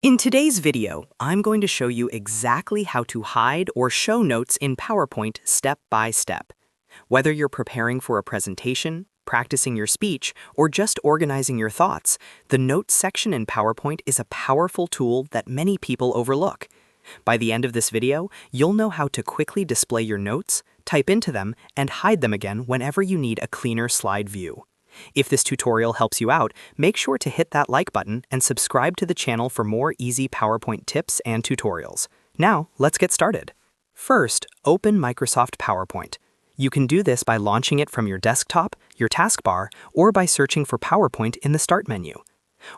In today's video, I'm going to show you exactly how to hide or show notes in PowerPoint step by step. Whether you're preparing for a presentation, practicing your speech, or just organizing your thoughts, the Notes section in PowerPoint is a powerful tool that many people overlook. By the end of this video, you'll know how to quickly display your notes, type into them, and hide them again whenever you need a cleaner slide view. If this tutorial helps you out, make sure to hit that like button and subscribe to the channel for more easy PowerPoint tips and tutorials. Now, let's get started. First, open Microsoft PowerPoint. You can do this by launching it from your desktop, your taskbar, or by searching for PowerPoint in the Start menu.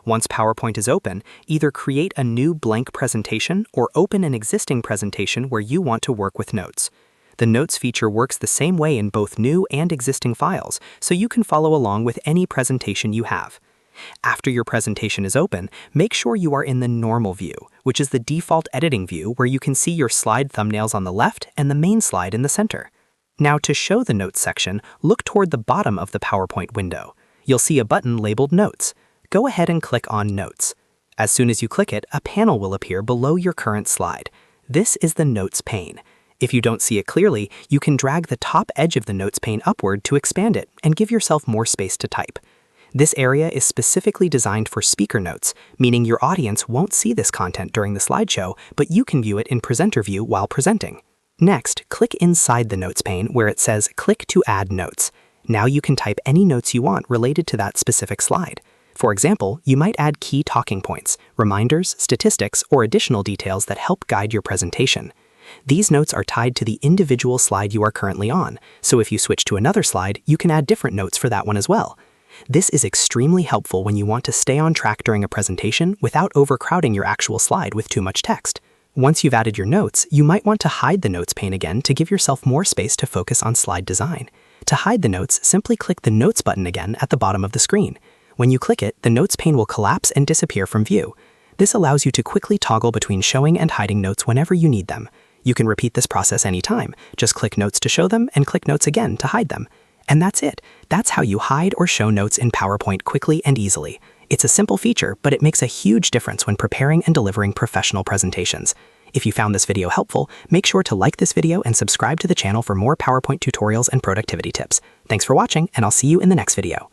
Once PowerPoint is open, either create a new blank presentation or open an existing presentation where you want to work with notes. The Notes feature works the same way in both new and existing files, so you can follow along with any presentation you have. After your presentation is open, make sure you are in the Normal view, which is the default editing view where you can see your slide thumbnails on the left and the main slide in the center. Now, to show the Notes section, look toward the bottom of the PowerPoint window. You'll see a button labeled Notes. Go ahead and click on Notes. As soon as you click it, a panel will appear below your current slide. This is the Notes pane. If you don't see it clearly, you can drag the top edge of the Notes pane upward to expand it and give yourself more space to type. This area is specifically designed for speaker notes, meaning your audience won't see this content during the slideshow, but you can view it in presenter view while presenting. Next, click inside the Notes pane where it says Click to add notes. Now you can type any notes you want related to that specific slide. For example, you might add key talking points, reminders, statistics, or additional details that help guide your presentation. These notes are tied to the individual slide you are currently on, so if you switch to another slide, you can add different notes for that one as well. This is extremely helpful when you want to stay on track during a presentation without overcrowding your actual slide with too much text. Once you've added your notes, you might want to hide the Notes pane again to give yourself more space to focus on slide design. To hide the notes, simply click the Notes button again at the bottom of the screen. When you click it, the Notes pane will collapse and disappear from view. This allows you to quickly toggle between showing and hiding notes whenever you need them. You can repeat this process anytime. Just click Notes to show them and click Notes again to hide them. And that's it. That's how you hide or show notes in PowerPoint quickly and easily. It's a simple feature, but it makes a huge difference when preparing and delivering professional presentations. If you found this video helpful, make sure to like this video and subscribe to the channel for more PowerPoint tutorials and productivity tips. Thanks for watching, and I'll see you in the next video.